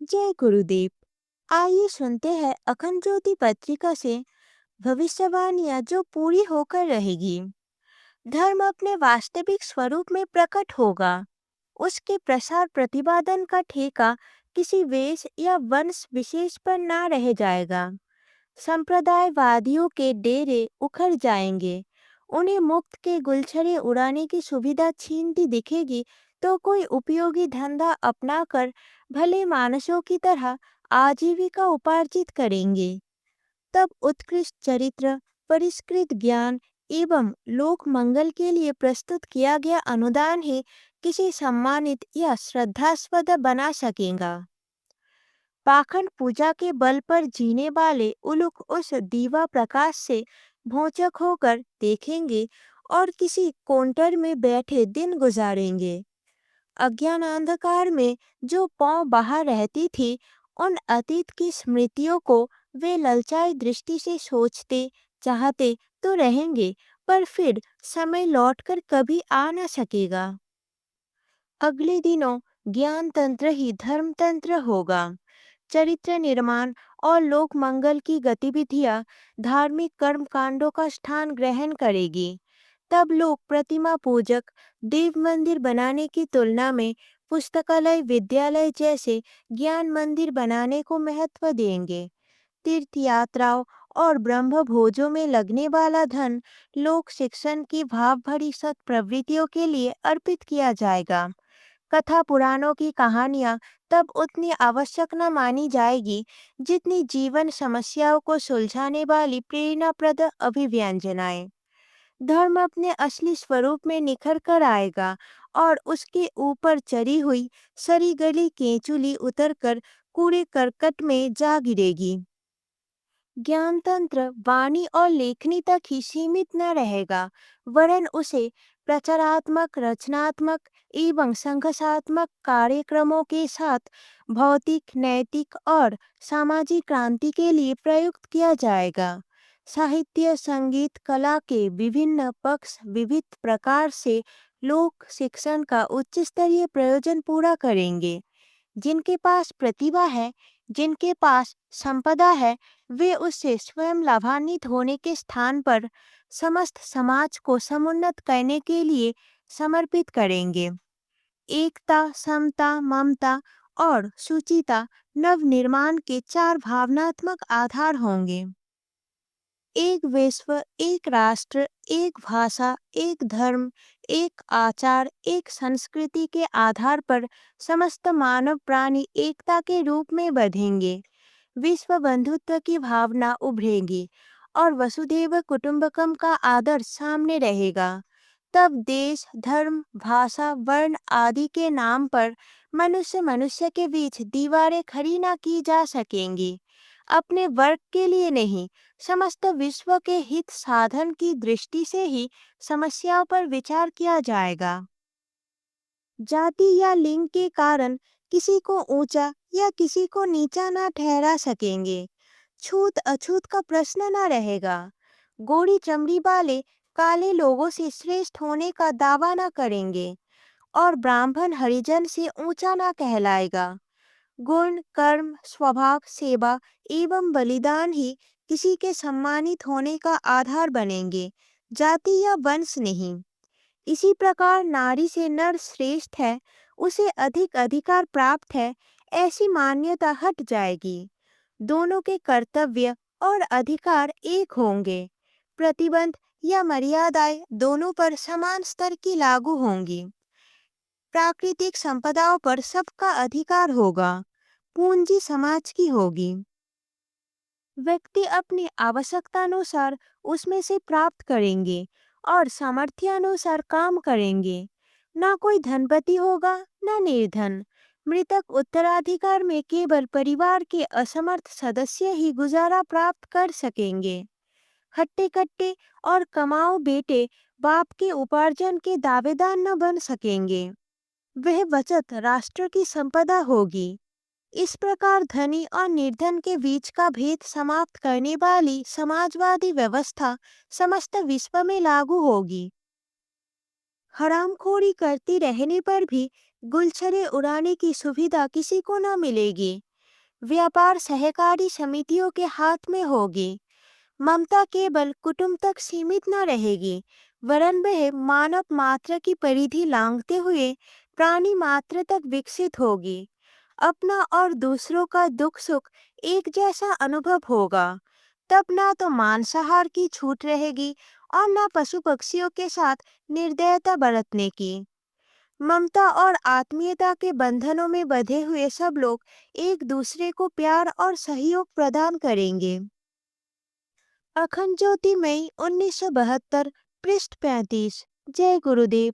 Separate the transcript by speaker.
Speaker 1: जय गुरुदेव। आइए सुनते हैं अखंड ज्योति पत्रिका से भविष्यवाणियां जो पूरी होकर रहेगी। धर्म अपने वास्तविक स्वरूप में प्रकट होगा। उसके प्रसार प्रतिपादन का ठेका किसी वेश या वंश विशेष पर ना रह जाएगा। संप्रदायवादियों के डेरे उखड़ जाएंगे। उन्हें मुक्त के गुलछड़े उड़ाने की सुविधा छीनती दिखेगी तो कोई उपयोगी धंधा अपनाकर भले मानसों की तरह आजीविका उपार्जित करेंगे। तब उत्कृष्ट चरित्र, परिष्कृत ज्ञान एवं लोक मंगल के लिए प्रस्तुत किया गया अनुदान ही किसी सम्मानित या श्रद्धास्पद बना सकेगा। पाखंड पूजा के बल पर जीने वाले उलूक उस दीवा प्रकाश से भौचक होकर देखेंगे और किसी काउंटर में बैठे दिन गुजारेंगे। अज्ञान अंधकार में जो पांव बाहर रहती थी, उन अतीत की स्मृतियों को वे ललचाई दृष्टि से सोचते चाहते तो रहेंगे, पर फिर समय लौटकर कभी आ न सकेगा। अगले दिनों ज्ञान तंत्र ही धर्म तंत्र होगा। चरित्र निर्माण और लोक मंगल की गतिविधियां धार्मिक कर्म कांडों का स्थान ग्रहण करेगी। तब लोग प्रतिमा पूजक देव मंदिर बनाने की तुलना में पुस्तकालय, विद्यालय जैसे ज्ञान मंदिर बनाने को महत्व देंगे। तीर्थ यात्राओं और ब्रह्म भोजों में लगने वाला धन लोक शिक्षण की भाव भरी सत प्रवृत्तियों के लिए अर्पित किया जाएगा। कथा पुराणों की कहानियां तब उतनी आवश्यक न मानी जाएगी जितनी जीवन समस्याओं को सुलझाने वाली प्रेरणाप्रद अभिव्यंजनाएं। धर्म अपने असली स्वरूप में निखर कर आएगा और उसके ऊपर चढ़ी हुई सरी गली केंचुली उतरकर कूड़े करकट में जा गिरेगी। ज्ञान तंत्र वाणी और लेखनी तक ही सीमित न रहेगा, वरन उसे प्रचारात्मक, रचनात्मक एवं संघर्षात्मक कार्यक्रमों के साथ भौतिक, नैतिक और सामाजिक क्रांति के लिए प्रयुक्त किया जाएगा। साहित्य, संगीत, कला के विभिन्न पक्ष विविध प्रकार से लोक शिक्षण का उच्च स्तरीय प्रयोजन पूरा करेंगे। जिनके पास प्रतिभा है, जिनके पास संपदा है, वे उससे स्वयं लाभान्वित होने के स्थान पर समस्त समाज को समुन्नत करने के लिए समर्पित करेंगे। एकता, समता, ममता और सुचिता नव निर्माण के चार भावनात्मक आधार होंगे। एक विश्व, एक राष्ट्र, एक भाषा, एक धर्म, एक आचार, एक संस्कृति के आधार पर समस्त मानव प्राणी एकता के रूप में बंधेंगे। विश्व बंधुत्व की भावना उभरेगी और वसुधैव कुटुंबकम का आदर्श सामने रहेगा। तब देश, धर्म, भाषा, वर्ण आदि के नाम पर मनुष्य मनुष्य के बीच दीवारें खड़ी न की जा सकेंगी। अपने वर्ग के लिए नहीं, समस्त विश्व के हित साधन की दृष्टि से ही समस्याओं पर विचार किया जाएगा। जाति या लिंग के कारण किसी को ऊंचा या किसी को नीचा ना ठहरा सकेंगे। छूत अछूत का प्रश्न ना रहेगा। गोरी चमड़ी वाले काले लोगों से श्रेष्ठ होने का दावा ना करेंगे और ब्राह्मण हरिजन से ऊंचा ना कहलाएगा। गुण, कर्म, स्वभाव, सेवा एवं बलिदान ही किसी के सम्मानित होने का आधार बनेंगे, जाति या वंश नहीं। इसी प्रकार नारी से नर श्रेष्ठ है, उसे अधिक अधिकार प्राप्त है, ऐसी मान्यता हट जाएगी। दोनों के कर्तव्य और अधिकार एक होंगे। प्रतिबंध या मर्यादाएं दोनों पर समान स्तर की लागू होंगी। प्राकृतिक संपदाओं पर सबका अधिकार होगा। पूंजी समाज की होगी। व्यक्ति अपनी आवश्यकतानुसार उसमें से प्राप्त करेंगे और सामर्थ्यानुसार काम करेंगे। ना कोई धनपति होगा, ना निर्धन। मृतक उत्तराधिकार में केवल परिवार के असमर्थ सदस्य ही गुजारा प्राप्त कर सकेंगे। हट्टे कट्टे और कमाऊ बेटे बाप के उपार्जन के दावेदार न बन सकेंगे। वह बचत राष्ट्र की संपदा होगी। इस प्रकार धनी और निर्धन के बीच का भेद समाप्त करने वाली समाजवादी व्यवस्था समस्त विश्व में लागू होगी। हरामखोरी करते रहने पर भी गुलछड़े उड़ाने की सुविधा किसी को न मिलेगी। व्यापार सहकारी समितियों के हाथ में होगी। ममता केवल कुटुंब तक सीमित न रहेगी, वरन वह मानव मात्र की परिधि लांघते हुए प्राणी मात्र तक विकसित होगी। अपना और दूसरों का दुख सुख एक जैसा अनुभव होगा। तब ना तो मांसाहार की छूट रहेगी और ना पशु पक्षियों के साथ निर्दयता बरतने की। ममता और आत्मीयता के बंधनों में बंधे हुए सब लोग एक दूसरे को प्यार और सहयोग प्रदान करेंगे। अखंड ज्योति मई 1972, पृष्ठ 35। जय गुरुदेव।